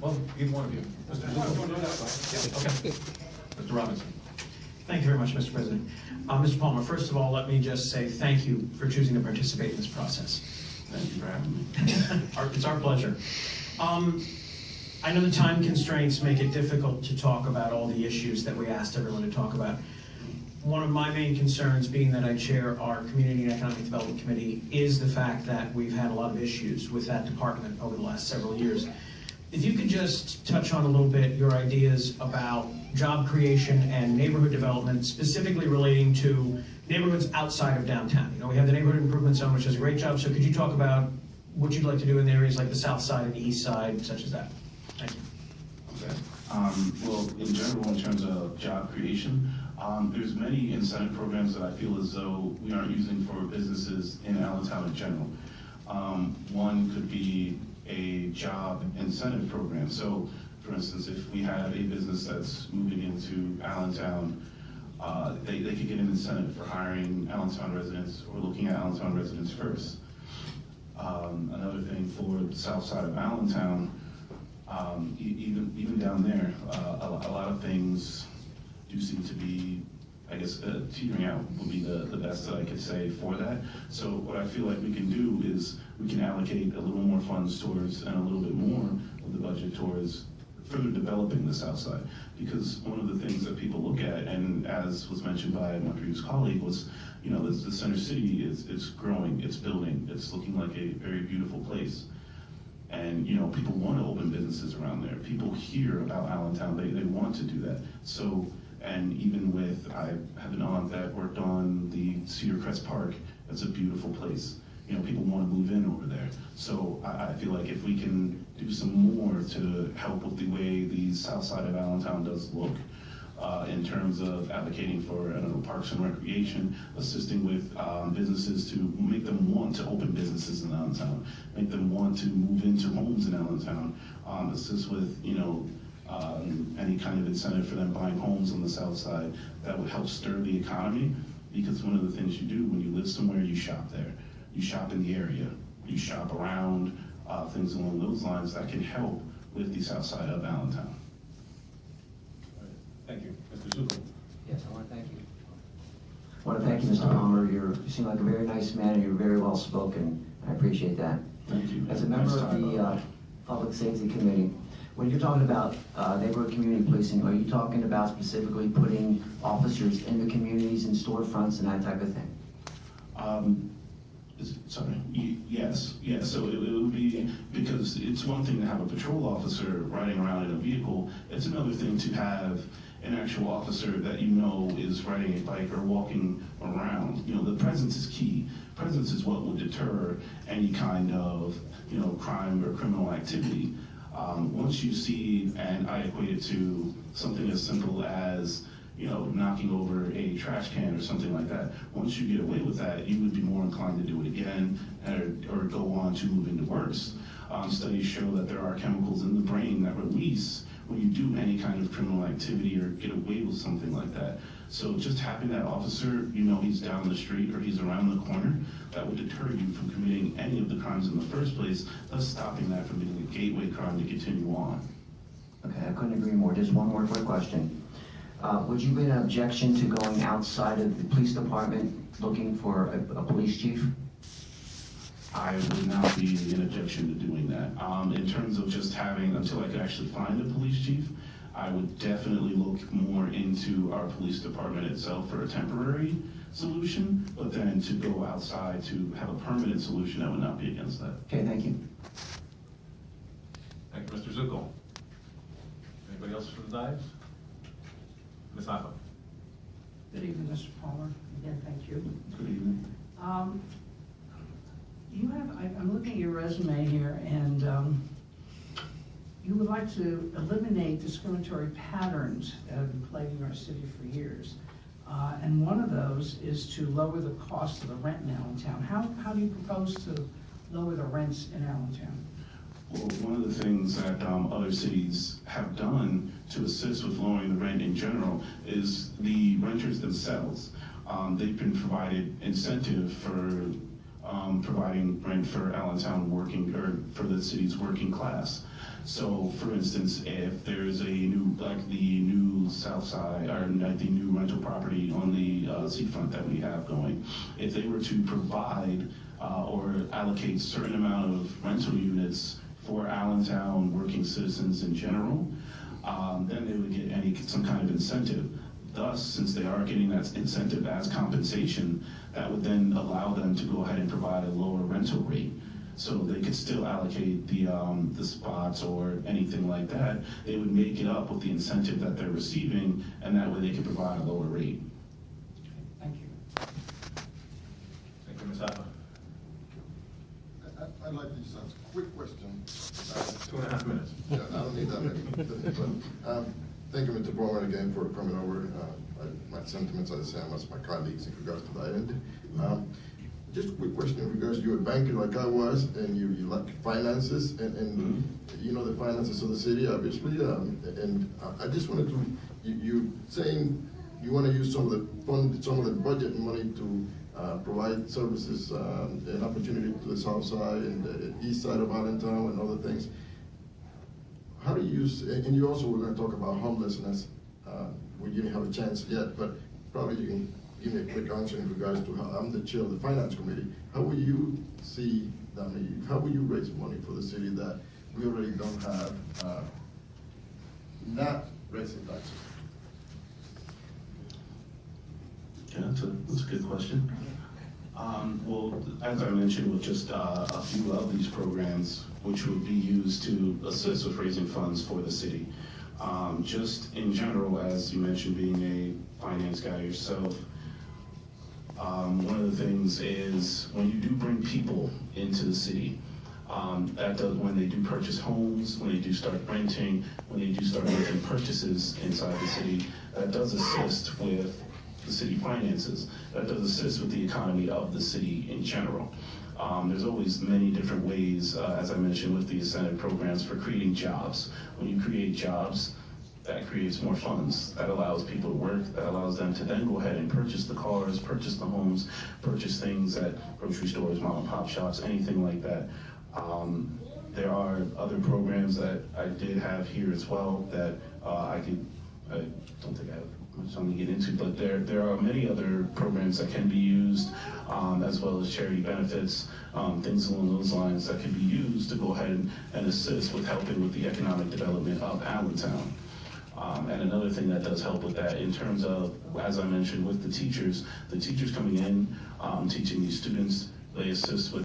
Well, either one of you. Mr. Yeah, okay. Mr. Robinson. Thank you very much, Mr. President. Mr. Palmer, first of all, let me just say thank you for choosing to participate in this process. Thank you for having me. It's our pleasure. I know the time constraints make it difficult to talk about all the issues that we asked everyone to talk about. One of my main concerns, being that I chair our Community and Economic Development Committee, is the fact that we've had a lot of issues with that department over the last several years. If you could just touch on a little bit your ideas about job creation and neighborhood development, specifically relating to neighborhoods outside of downtown. You know, we have the Neighborhood Improvement Zone, which does a great job, so could you talk about what you'd like to do in areas like the south side and the east side, such as that? Thank you. Okay. Well, in general, in terms of job creation, there's many incentive programs that I feel as though we aren't using for businesses in Allentown in general. One could be a job incentive program. So, for instance, if we have a business that's moving into Allentown, they could get an incentive for hiring Allentown residents or looking at Allentown residents first. Another thing for the south side of Allentown, even down there, a lot of things do seem to be, I guess, teetering out would be the best that I could say for that. So what I feel like we can do is we can allocate a little more funds towards and a little bit more of the budget towards further developing the south side. Because one of the things that people look at, and as was mentioned by my previous colleague, was, you know, the center city is growing, it's building, it's looking like a very beautiful place. And, you know, people want to open businesses around there. People hear about Allentown, they want to do that. So, and even with, I have an aunt that worked on the Cedar Crest Park. It's a beautiful place. You know, people want to move in over there. So I feel like if we can do some more to help with the way the south side of Allentown does look, in terms of advocating for, I don't know, parks and recreation, assisting with businesses to make them want to open businesses in Allentown, make them want to move into homes in Allentown, assist with, you know, any kind of incentive for them buying homes on the south side that would help stir the economy. Because one of the things you do when you live somewhere, you shop there. You shop in the area. You shop around, things along those lines that can help with the south side of Allentown. Thank you. Mr. Zucco. Yes, I want to thank you. I want to thank you, Mr. Palmer. You seem like a very nice man, and you're very well spoken. I appreciate that. Thank you. As a member of the Public Safety Committee, when you're talking about neighborhood community policing, are you talking about specifically putting officers in the communities and storefronts and that type of thing? Yes. So it would be, because it's one thing to have a patrol officer riding around in a vehicle. It's another thing to have an actual officer that you know is riding a bike or walking around. You know, the presence is key. Presence is what would deter any kind of, you know, crime or criminal activity. Once you see, and I equate it to something as simple as, you know, knocking over a trash can or something like that. Once you get away with that, you would be more inclined to do it again or go on to move into worse. Studies show that there are chemicals in the brain that release when you do any kind of criminal activity or get away with something like that. So just having that officer, you know, he's down the street or he's around the corner, that would deter you from committing any of the crimes in the first place, thus stopping that from being a gateway crime to continue on. Okay, I couldn't agree more. Just one more quick question. Would you be an objection to going outside of the police department looking for a police chief? I would not be an objection to doing that. In terms of just having, until I could actually find a police chief, I would definitely look more into our police department itself for a temporary solution, but then to go outside to have a permanent solution, I would not be against that. Okay, thank you. Thank you, Mr. Zucco. Anybody else from the dais? Ms. Hoffa. Good evening, Mr. Palmer. Again, thank you. Good evening. I'm looking at your resume here, and you would like to eliminate discriminatory patterns that have been plaguing our city for years. And one of those is to lower the cost of the rent in Allentown. How do you propose to lower the rents in Allentown? Well, one of the things that other cities have done to assist with lowering the rent in general is the renters themselves. They've been provided incentive for providing rent for Allentown working, or for the city's working class. So, for instance, if there's a new, like the new South Side, or like the new rental property on the seafront that we have going, if they were to provide or allocate a certain amount of rental units for Allentown working citizens in general, then they would get some kind of incentive. Thus, since they are getting that incentive as compensation, that would then allow them to go ahead and provide a lower rental rate. So they could still allocate the spots or anything like that. They would make it up with the incentive that they're receiving, and that way they could provide a lower rate. Thank you. Thank you, Ms. Hopper. I'd like to just ask a quick question. 2.5 minutes. Yeah, I don't need that many. But, thank you, Mr. Bowman, again, for coming over. My sentiments are the same as my colleagues in regards to that end. Just a quick question in regards to you're a banker like I was, and you like finances, and you know the finances of the city, obviously. And I just wanted to, you saying you want to use some of the budget money to provide services and opportunity to the south side and the east side of Allentown and other things. How do you use, and you also were going to talk about homelessness. We didn't have a chance yet, but probably you can give me a quick answer in regards to how I'm the chair of the finance committee. How will you see that? How will you raise money for the city that we already don't have, not raising taxes? Yeah, that's a good question. Well, as I mentioned, with just a few of these programs, which would be used to assist with raising funds for the city. Just in general, as you mentioned, being a finance guy yourself, one of the things is when you do bring people into the city, that does, when they do purchase homes, when they do start renting, when they do start making purchases inside the city, that does assist with the city finances. That does assist with the economy of the city in general. There's always many different ways, as I mentioned, with the incentive programs for creating jobs. When you create jobs, that creates more funds. That allows people to work. That allows them to then go ahead and purchase the cars, purchase the homes, purchase things at grocery stores, mom and pop shops, anything like that. There are other programs that I did have here as well that I don't think I have much time to get into, but there are many other programs that can be used, as well as charity benefits, things along those lines that can be used to go ahead and assist with helping with the economic development of Allentown. And another thing that does help with that, in terms of, as I mentioned, with the teachers coming in, teaching these students, they assist with